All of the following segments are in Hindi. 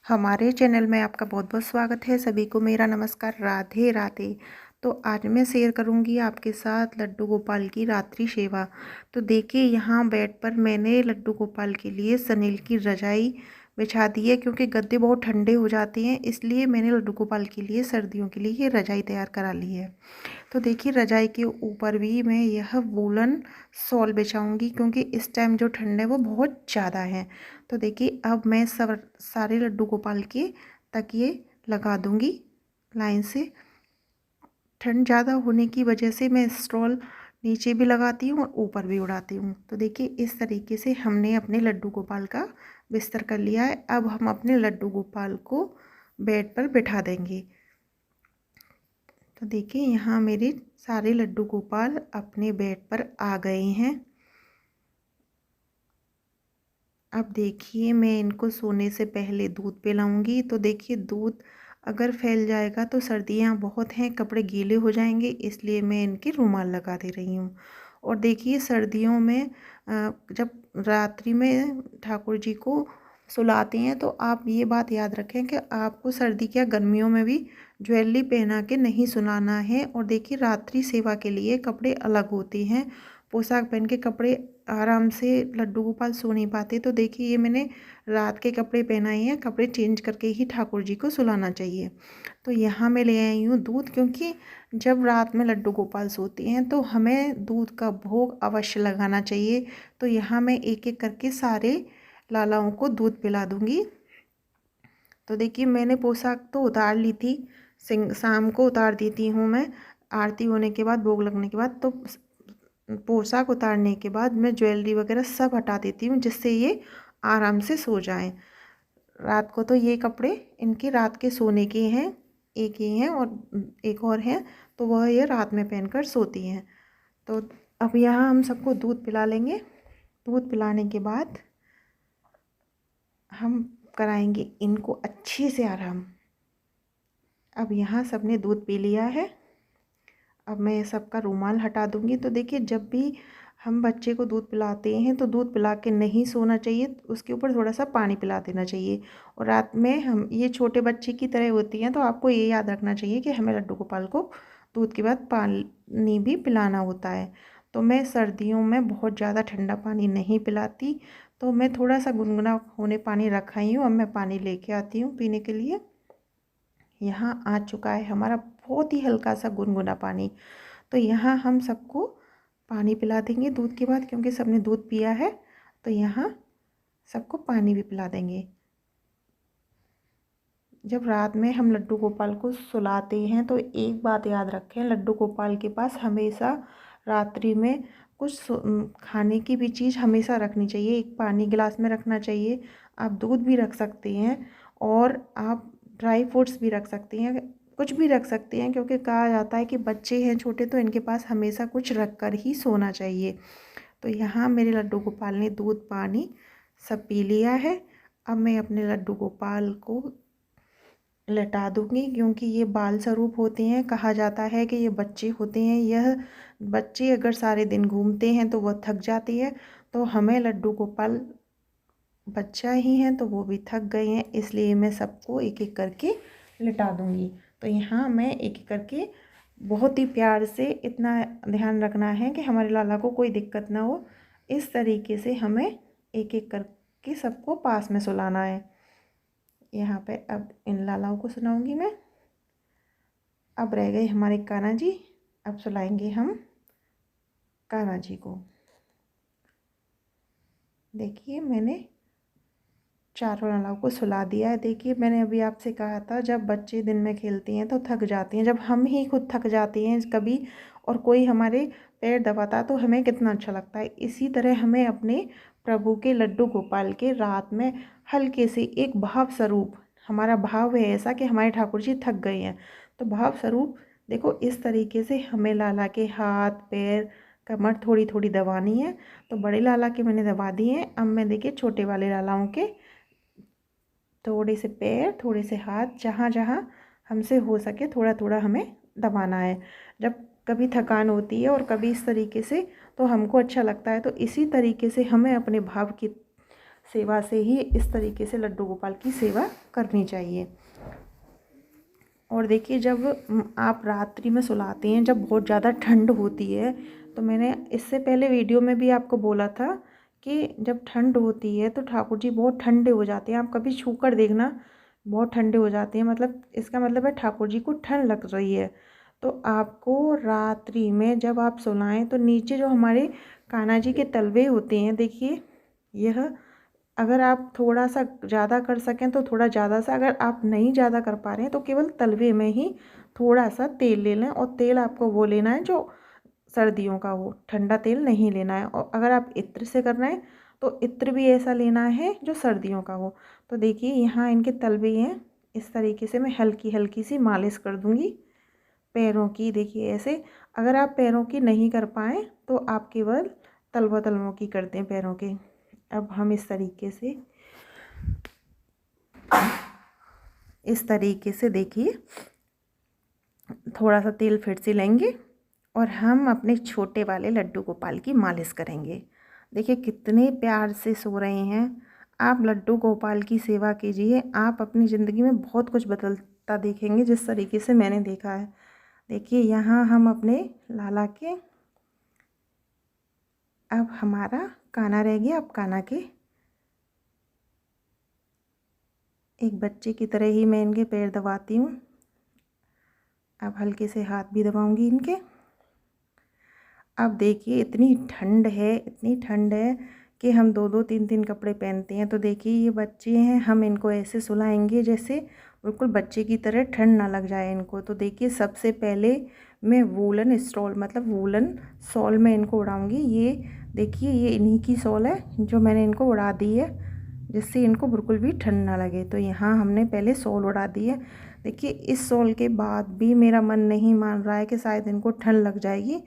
हमारे चैनल में आपका बहुत बहुत स्वागत है। सभी को मेरा नमस्कार, राधे राधे। तो आज मैं शेयर करूंगी आपके साथ लड्डू गोपाल की रात्रि सेवा। तो देखिए, यहाँ बेड पर मैंने लड्डू गोपाल के लिए सनील की रजाई बिछा दी है, क्योंकि गद्दे बहुत ठंडे हो जाते हैं। इसलिए मैंने लड्डू गोपाल के लिए सर्दियों के लिए ये रजाई तैयार करा ली है। तो देखिए, रजाई के ऊपर भी मैं यह वूलन शॉल बिछाऊंगी, क्योंकि इस टाइम जो ठंड है वो बहुत ज़्यादा है। तो देखिए, अब मैं सब सारे लड्डू गोपाल के तकिए लगा दूंगी लाइन से। ठंड ज़्यादा होने की वजह से मैं स्टॉल नीचे भी लगाती हूँ और ऊपर भी उड़ाती हूँ। तो देखिए, इस तरीके से हमने अपने लड्डू गोपाल का बिस्तर कर लिया है। अब हम अपने लड्डू गोपाल को बेड पर बिठा देंगे। तो देखिए, यहाँ मेरे सारे लड्डू गोपाल अपने बेड पर आ गए हैं। अब देखिए, मैं इनको सोने से पहले दूध पिलाऊंगी। तो देखिए, दूध अगर फैल जाएगा तो सर्दियाँ बहुत हैं, कपड़े गीले हो जाएंगे, इसलिए मैं इनके रुमाल लगा दे रही हूँ। और देखिए, सर्दियों में जब रात्रि में ठाकुर जी को सुलाते हैं तो आप ये बात याद रखें कि आपको सर्दी क्या गर्मियों में भी ज्वेलरी पहना के नहीं सुलाना है। और देखिए, रात्रि सेवा के लिए कपड़े अलग होते हैं। पोशाक पहन के कपड़े आराम से लड्डू गोपाल सो नहीं पाते। तो देखिए, ये मैंने रात के कपड़े पहनाए हैं। कपड़े चेंज करके ही ठाकुर जी को सुलाना चाहिए। तो यहाँ मैं ले आई हूँ दूध, क्योंकि जब रात में लड्डू गोपाल सोते हैं तो हमें दूध का भोग अवश्य लगाना चाहिए। तो यहाँ मैं एक एक करके सारे लालाओं को दूध पिला दूँगी। तो देखिए, मैंने पोशाक तो उतार ली थी, शाम को उतार देती हूँ मैं आरती होने के बाद, भोग लगने के बाद। तो पोशाक उतारने के बाद मैं ज्वेलरी वगैरह सब हटा देती हूँ, जिससे ये आराम से सो जाएं। रात को तो ये कपड़े इनके रात के सोने के हैं, एक ही हैं और एक और है, तो वह ये रात में पहनकर सोती हैं। तो अब यहाँ हम सबको दूध पिला लेंगे। दूध पिलाने के बाद हम कराएंगे इनको अच्छे से आराम। अब यहाँ सबने दूध पी लिया है। अब मैं सबका रुमाल हटा दूँगी। तो देखिए, जब भी हम बच्चे को दूध पिलाते हैं तो दूध पिला के नहीं सोना चाहिए, उसके ऊपर थोड़ा सा पानी पिला देना चाहिए। और रात में हम ये छोटे बच्चे की तरह होती हैं, तो आपको ये याद रखना चाहिए कि हमें लड्डू गोपाल को दूध के बाद पानी भी पिलाना होता है। तो मैं सर्दियों में बहुत ज़्यादा ठंडा पानी नहीं पिलाती, तो मैं थोड़ा सा गुनगुना होने पानी रखा ही हूँ। अब मैं पानी लेके आती हूँ पीने के लिए। यहाँ आ चुका है हमारा बहुत ही हल्का सा गुनगुना पानी। तो यहाँ हम सबको पानी पिला देंगे दूध के बाद, क्योंकि सबने दूध पिया है। तो यहाँ सबको पानी भी पिला देंगे। जब रात में हम लड्डू गोपाल को सुलाते हैं तो एक बात याद रखें, लड्डू गोपाल के पास हमेशा रात्रि में कुछ खाने की भी चीज़ हमेशा रखनी चाहिए। एक पानी गिलास में रखना चाहिए। आप दूध भी रख सकते हैं और आप ड्राई फ्रूट्स भी रख सकती हैं, कुछ भी रख सकते हैं, क्योंकि कहा जाता है कि बच्चे हैं छोटे तो इनके पास हमेशा कुछ रख कर ही सोना चाहिए। तो यहाँ मेरे लड्डू गोपाल ने दूध पानी सब पी लिया है। अब मैं अपने लड्डू गोपाल को लटा दूँगी, क्योंकि ये बाल स्वरूप होते हैं। कहा जाता है कि ये बच्चे होते हैं, यह बच्चे अगर सारे दिन घूमते हैं तो वह थक जाती है। तो हमें लड्डू गोपाल बच्चा ही हैं तो वो भी थक गए हैं, इसलिए मैं सबको एक एक करके लिटा दूँगी। तो यहाँ मैं एक एक करके बहुत ही प्यार से, इतना ध्यान रखना है कि हमारे लाला को कोई दिक्कत ना हो, इस तरीके से हमें एक एक करके सबको पास में सुलाना है। यहाँ पे अब इन लालाओं को सुनाऊंगी मैं। अब रह गए हमारे कान्हा जी, अब सुलाएंगे हम कान्हा जी को। देखिए, मैंने चारों लालाओं को सुला दिया है। देखिए, मैंने अभी आपसे कहा था, जब बच्चे दिन में खेलते हैं तो थक जाते हैं, जब हम ही खुद थक जाते हैं कभी और कोई हमारे पैर दबाता तो हमें कितना अच्छा लगता है। इसी तरह हमें अपने प्रभु के लड्डू गोपाल के रात में हल्के से एक भाव स्वरूप, हमारा भाव है ऐसा कि हमारे ठाकुर जी थक गए हैं, तो भाव स्वरूप देखो इस तरीके से हमें लाला के हाथ पैर कमर थोड़ी थोड़ी दबानी है। तो बड़े लाला के मैंने दबा दिए हैं। अब मैं देखिए छोटे वाले लालाओं के थोड़े से पैर, थोड़े से हाथ, जहाँ जहाँ हमसे हो सके थोड़ा थोड़ा हमें दबाना है। जब कभी थकान होती है और कभी इस तरीके से, तो हमको अच्छा लगता है। तो इसी तरीके से हमें अपने भाव की सेवा से ही इस तरीके से लड्डू गोपाल की सेवा करनी चाहिए। और देखिए, जब आप रात्रि में सुलाते हैं, जब बहुत ज़्यादा ठंड होती है, तो मैंने इससे पहले वीडियो में भी आपको बोला था कि जब ठंड होती है तो ठाकुर जी बहुत ठंडे हो जाते हैं। आप कभी छू कर देखना, बहुत ठंडे हो जाते हैं, मतलब इसका मतलब है ठाकुर जी को ठंड लग रही है। तो आपको रात्रि में जब आप सुलाएं तो नीचे जो हमारे कान्हा जी के तलवे होते हैं, देखिए यह, अगर आप थोड़ा सा ज़्यादा कर सकें तो थोड़ा ज़्यादा सा, अगर आप नहीं ज़्यादा कर पा रहे हैं तो केवल तलवे में ही थोड़ा सा तेल ले लें। और तेल आपको वो लेना है जो सर्दियों का हो, ठंडा तेल नहीं लेना है। और अगर आप इत्र से कर रहे हैं तो इत्र भी ऐसा लेना है जो सर्दियों का हो। तो देखिए यहाँ इनके तलवे हैं, इस तरीके से मैं हल्की हल्की सी मालिश कर दूँगी पैरों की। देखिए ऐसे, अगर आप पैरों की नहीं कर पाएँ तो आप केवल तलवों की कर दें पैरों के। अब हम इस तरीके से देखिए थोड़ा सा तेल फिर से लेंगे और हम अपने छोटे वाले लड्डू गोपाल की मालिश करेंगे। देखिए कितने प्यार से सो रहे हैं। आप लड्डू गोपाल की सेवा कीजिए, आप अपनी ज़िंदगी में बहुत कुछ बदलता देखेंगे जिस तरीके से मैंने देखा है। देखिए यहाँ हम अपने लाला के, अब हमारा कान्हा रह गया। अब कान्हा के एक बच्चे की तरह ही मैं इनके पैर दबाती हूँ। अब हल्के से हाथ भी दबाऊंगी इनके। अब देखिए इतनी ठंड है, इतनी ठंड है कि हम 2-2 3-3 कपड़े पहनते हैं। तो देखिए ये बच्चे हैं, हम इनको ऐसे सुलाएंगे जैसे बिल्कुल बच्चे की तरह, ठंड ना लग जाए इनको। तो देखिए सबसे पहले मैं वूलन स्टॉल, मतलब वूलन शॉल में इनको उड़ाऊंगी। ये देखिए ये इन्हीं की शॉल है जो मैंने इनको उड़ा दी है, जिससे इनको बिल्कुल भी ठंड ना लगे। तो यहाँ हमने पहले शॉल उड़ा दी है। देखिए इस शॉल के बाद भी मेरा मन नहीं मान रहा है कि शायद इनको ठंड लग जाएगी,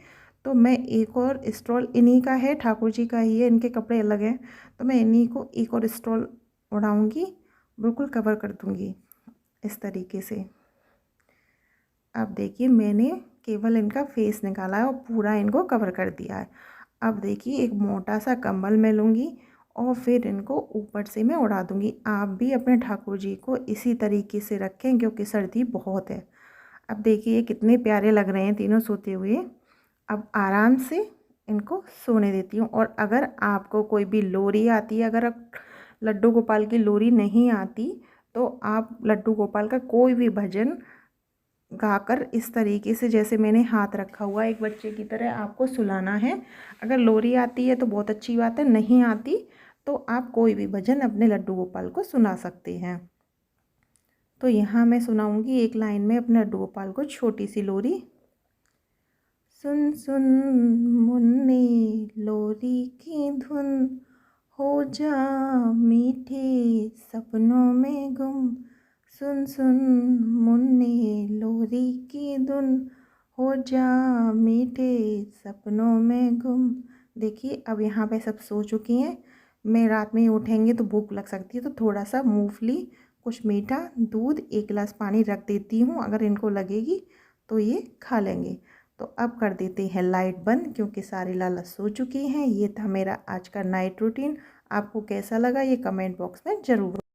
तो मैं एक और स्टॉल, इन्हीं का है, ठाकुर जी का ही है, इनके कपड़े अलग हैं, तो मैं इन्हीं को एक और स्टॉल उड़ाऊंगी, बिल्कुल कवर कर दूंगी इस तरीके से। अब देखिए मैंने केवल इनका फेस निकाला है और पूरा इनको कवर कर दिया है। अब देखिए एक मोटा सा कंबल मैं लूँगी और फिर इनको ऊपर से मैं उड़ा दूँगी। आप भी अपने ठाकुर जी को इसी तरीके से रखें क्योंकि सर्दी बहुत है। अब देखिए कितने प्यारे लग रहे हैं तीनों सोते हुए। अब आराम से इनको सोने देती हूँ। और अगर आपको कोई भी लोरी आती है, अगर आप लड्डू गोपाल की लोरी नहीं आती, तो आप लड्डू गोपाल का कोई भी भजन गाकर इस तरीके से, जैसे मैंने हाथ रखा हुआ एक बच्चे की तरह, आपको सुलाना है। अगर लोरी आती है तो बहुत अच्छी बात है, नहीं आती तो आप कोई भी भजन अपने लड्डू गोपाल को सुना सकते हैं। तो यहाँ मैं सुनाऊंगी एक लाइन में अपने लड्डू गोपाल को छोटी सी लोरी। सुन सुन मुन्ने लोरी की धुन, हो जा मीठे सपनों में गुम। सुन सुन मुन्ने लोरी की धुन, हो जा मीठे सपनों में गुम। देखिए अब यहाँ पे सब सो चुकी हैं। मैं रात में उठेंगे तो भूख लग सकती है, तो थोड़ा सा मूंगफली, कुछ मीठा, दूध, 1 गिलास पानी रख देती हूँ, अगर इनको लगेगी तो ये खा लेंगे। तो अब कर देते हैं लाइट बंद क्योंकि सारी लाला सो चुकी हैं। ये था मेरा आज का नाइट रूटीन। आपको कैसा लगा ये कमेंट बॉक्स में ज़रूर